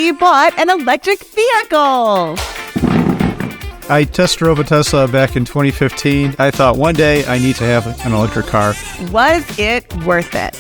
we bought an electric vehicle. I test drove a Tesla back in 2015. I thought one day I need to have an electric car. Was it worth it?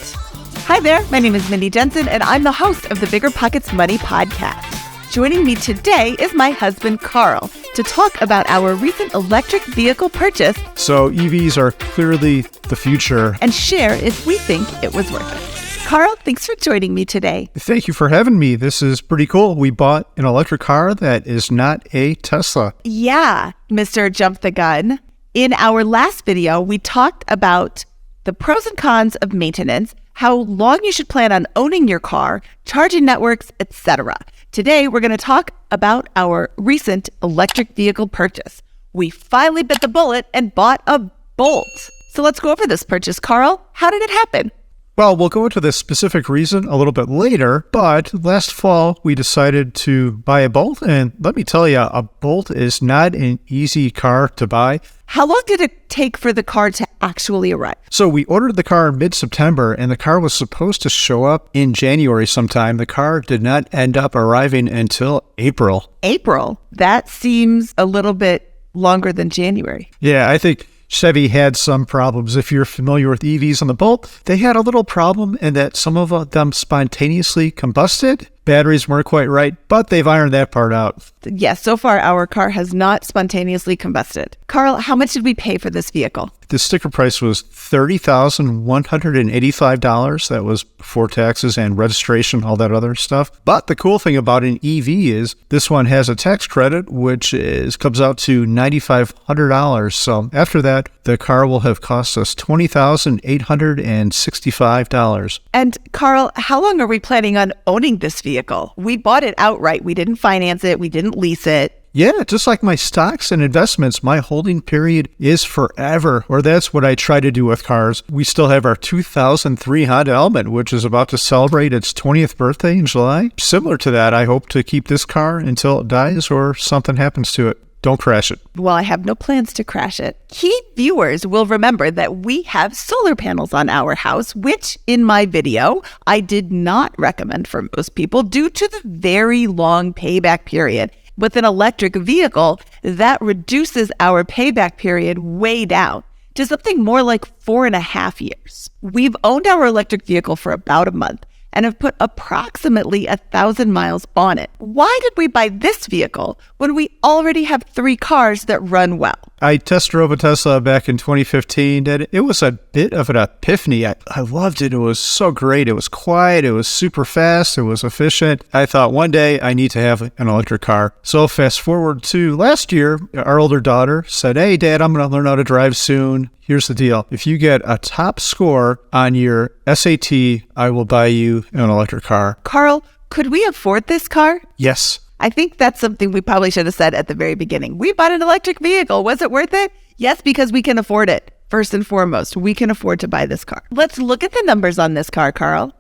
Hi there, my name is Mindy Jensen, and I'm the host of the BiggerPockets Money podcast. Joining me today is my husband, Carl, to talk about our recent electric vehicle purchase. So EVs are clearly the future. And share if we think it was worth it. Carl, thanks for joining me today. Thank you for having me. This is pretty cool. We bought an electric car that is not a Tesla. Yeah, Mr. Jump the Gun. In our last video, we talked about the pros and cons of maintenance, how long you should plan on owning your car, charging networks, etc. Today, we're going to talk about our recent electric vehicle purchase. We finally bit the bullet and bought a Bolt. So let's go over this purchase. Carl, how did it happen? Well, we'll go into the specific reason a little bit later, but last fall we decided to buy a Bolt, and let me tell you, a Bolt is not an easy car to buy. How long did it take for the car to actually arrive? So we ordered the car in mid-September, and the car was supposed to show up in January sometime. The car did not end up arriving until April. April? That seems a little bit longer than January. Yeah, I think Chevy had some problems. If you're familiar with EVs on the Bolt, they had a little problem in that some of them spontaneously combusted. Batteries weren't quite right, but they've ironed that part out. Yes, so far our car has not spontaneously combusted. Carl, how much did we pay for this vehicle? The sticker price was $30,185. That was before taxes and registration, all that other stuff. But the cool thing about an EV is this one has a tax credit, which comes out to $9,500. So after that, the car will have cost us $20,865. And Carl, how long are we planning on owning this vehicle? We bought it outright. We didn't finance it. We didn't lease it. Yeah, just like my stocks and investments, my holding period is forever, or that's what I try to do with cars. We still have our 2003 Honda Element, which is about to celebrate its 20th birthday in July. Similar to that, I hope to keep this car until it dies or something happens to it. Don't crash it. Well, I have no plans to crash it. Key viewers will remember that we have solar panels on our house, which in my video, I did not recommend for most people due to the very long payback period. With an electric vehicle, that reduces our payback period way down to something more like 4.5 years. We've owned our electric vehicle for about a month and have put approximately 1,000 miles on it. Why did we buy this vehicle when we already have 3 cars that run well? I test drove a Tesla back in 2015, and it was a bit of an epiphany. I loved it. It was so great. It was quiet. It was super fast. It was efficient. I thought one day I need to have an electric car. So fast forward to last year, our older daughter said, "Hey, Dad, I'm going to learn how to drive soon. Here's the deal. If you get a top score on your SAT, I will buy you an electric car." Carl, could we afford this car? Yes. I think that's something we probably should have said at the very beginning. We bought an electric vehicle. Was it worth it? Yes, because we can afford it. First and foremost, we can afford to buy this car. Let's look at the numbers on this car, Carl.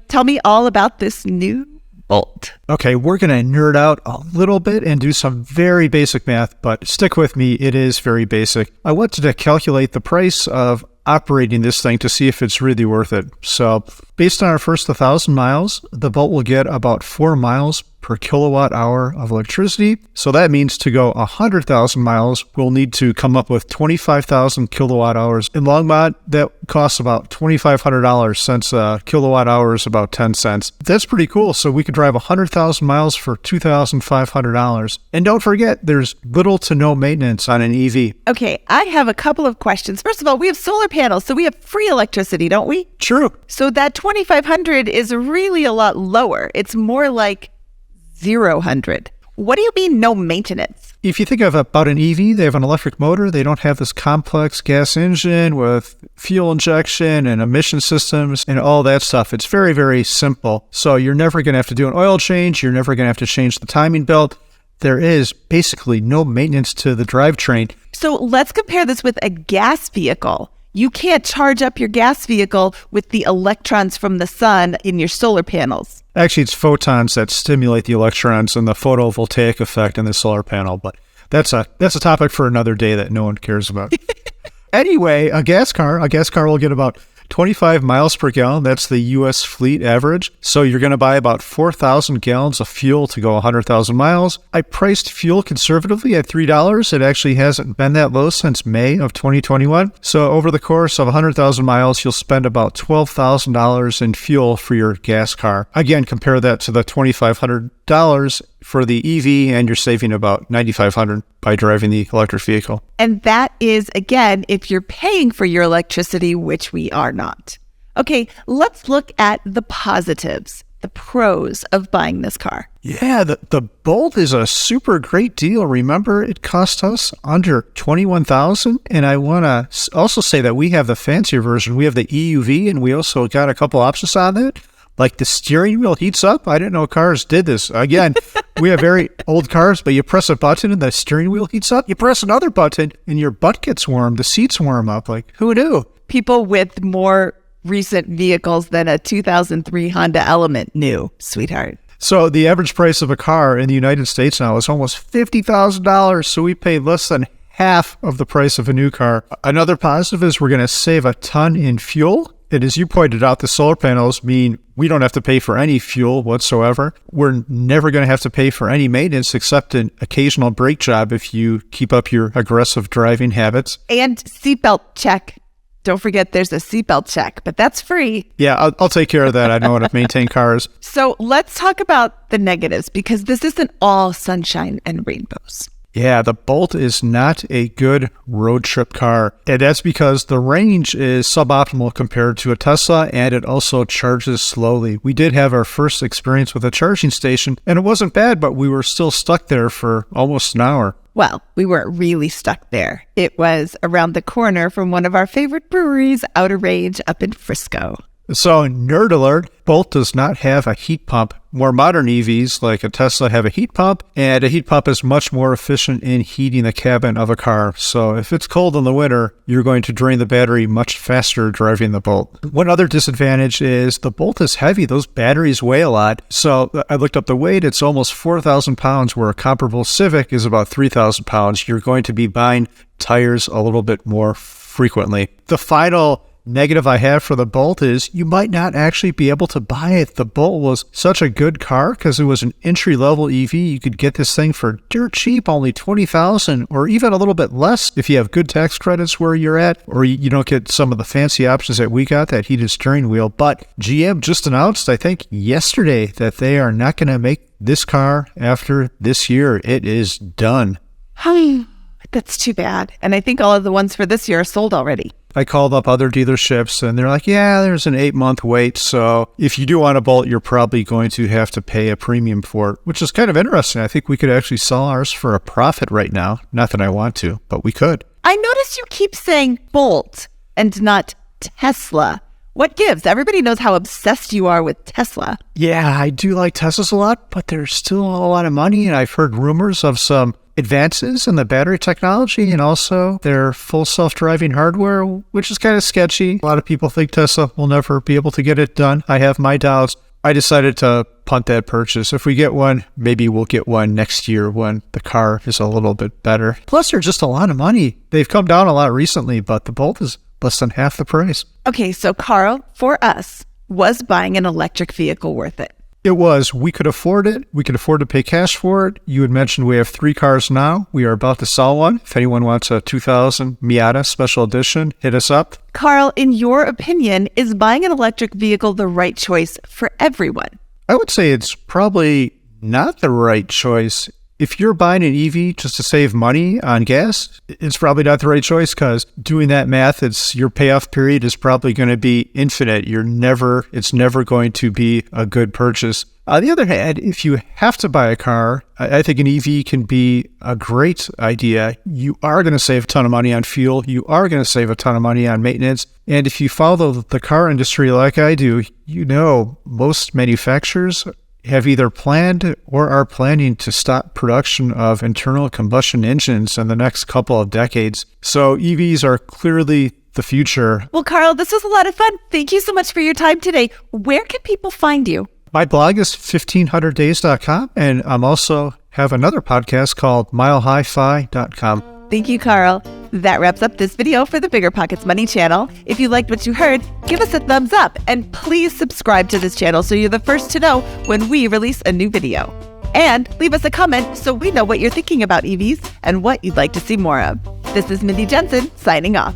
Tell me all about this new Bolt. Okay, we're going to nerd out a little bit and do some very basic math, but stick with me. It is very basic. I wanted to calculate the price of operating this thing to see if it's really worth it. So based on our first 1,000 miles, the Bolt will get about 4 miles per kilowatt hour of electricity. So that means to go 100,000 miles, we'll need to come up with 25,000 kilowatt hours. In Longmont, that costs about $2,500 since a kilowatt hour is about 10 cents. That's pretty cool. So we could drive 100,000 miles for $2,500. And don't forget, there's little to no maintenance on an EV. Okay, I have a couple of questions. First of all, we have solar panels, so we have free electricity, don't we? True. So that 2,500 is really a lot lower. It's more like 0-100. What do you mean no maintenance? If you think about an EV, they have an electric motor. They don't have this complex gas engine with fuel injection and emission systems and all that stuff. It's very, very simple. So you're never going to have to do an oil change. You're never going to have to change the timing belt. There is basically no maintenance to the drivetrain. So let's compare this with a gas vehicle. You can't charge up your gas vehicle with the electrons from the sun in your solar panels. Actually, it's photons that stimulate the electrons and the photovoltaic effect in the solar panel, but that's a topic for another day that no one cares about. Anyway, a gas car will get about 25 miles per gallon, that's the U.S. fleet average. So you're going to buy about 4,000 gallons of fuel to go 100,000 miles. I priced fuel conservatively at $3. It actually hasn't been that low since May of 2021. So over the course of 100,000 miles, you'll spend about $12,000 in fuel for your gas car. Again, compare that to the $2,500 for the EV, and you're saving about $9,500 by driving the electric vehicle. And that is, again, if you're paying for your electricity, which we are not. Okay, let's look at the positives, the pros of buying this car. Yeah, the Bolt is a super great deal. Remember, it cost us under $21,000. And I want to also say that we have the fancier version. We have the EUV, and we also got a couple options on that. Like the steering wheel heats up. I didn't know cars did this. Again, we have very old cars, but you press a button and the steering wheel heats up. You press another button and your butt gets warm. The seats warm up. Like, who knew? People with more recent vehicles than a 2003 Honda Element knew, sweetheart. So the average price of a car in the United States now is almost $50,000. So we pay less than half of the price of a new car. Another positive is we're going to save a ton in fuel. And as you pointed out, the solar panels mean we don't have to pay for any fuel whatsoever. We're never going to have to pay for any maintenance except an occasional brake job if you keep up your aggressive driving habits. And seatbelt check. Don't forget there's a seatbelt check, but that's free. Yeah, I'll take care of that. I know how to maintain cars. So let's talk about the negatives, because this isn't all sunshine and rainbows. Yeah, the Bolt is not a good road trip car. And that's because the range is suboptimal compared to a Tesla, and it also charges slowly. We did have our first experience with a charging station, and it wasn't bad, but we were still stuck there for almost an hour. Well, we weren't really stuck there. It was around the corner from one of our favorite breweries, Outer Range, up in Frisco. So, nerd alert, Bolt does not have a heat pump. More modern EVs, like a Tesla, have a heat pump, and a heat pump is much more efficient in heating the cabin of a car. So if it's cold in the winter, you're going to drain the battery much faster driving the Bolt. One other disadvantage is the Bolt is heavy. Those batteries weigh a lot. So I looked up the weight. It's almost 4,000 pounds, where a comparable Civic is about 3,000 pounds. You're going to be buying tires a little bit more frequently. The final negative I have for the Bolt is you might not actually be able to buy it. The Bolt was such a good car because it was an entry-level EV. You could get this thing for dirt cheap, only $20,000, or even a little bit less if you have good tax credits where you're at, or you don't get some of the fancy options that we got, that heated steering wheel. But GM just announced, I think yesterday, that they are not going to make this car after this year. It is done. That's too bad. And I think all of the ones for this year are sold already. I called up other dealerships and they're like, yeah, there's an 8-month wait. So if you do want a Bolt, you're probably going to have to pay a premium for it, which is kind of interesting. I think we could actually sell ours for a profit right now. Not that I want to, but we could. I notice you keep saying Bolt and not Tesla. What gives? Everybody knows how obsessed you are with Tesla. Yeah, I do like Teslas a lot, but there's still a lot of money. And I've heard rumors of some advances in the battery technology and also their full self-driving hardware, which is kind of sketchy. A lot of people think Tesla will never be able to get it done. I have my doubts. I decided to punt that purchase. If we get one, maybe we'll get one next year when the car is a little bit better. Plus, they're just a lot of money. They've come down a lot recently, but the Bolt is less than half the price. Okay, so Carl, for us, was buying an electric vehicle worth it? It was. We could afford it. We could afford to pay cash for it. You had mentioned we have 3 cars now. We are about to sell one. If anyone wants a 2000 Miata Special Edition, hit us up. Carl, in your opinion, is buying an electric vehicle the right choice for everyone? I would say it's probably not the right choice. If you're buying an EV just to save money on gas, it's probably not the right choice, because doing that math, your payoff period is probably going to be infinite. It's never going to be a good purchase. On the other hand, if you have to buy a car, I think an EV can be a great idea. You are going to save a ton of money on fuel. You are going to save a ton of money on maintenance. And if you follow the car industry like I do, most manufacturers have either planned or are planning to stop production of internal combustion engines in the next couple of decades. So EVs are clearly the future. Well, Carl, this was a lot of fun. Thank you so much for your time today. Where can people find you? My blog is 1500days.com, and I'm also have another podcast called milehighfi.com. Thank you, Carl. That wraps up this video for the BiggerPockets Money channel. If you liked what you heard, give us a thumbs up and please subscribe to this channel so you're the first to know when we release a new video. And leave us a comment so we know what you're thinking about EVs and what you'd like to see more of. This is Mindy Jensen signing off.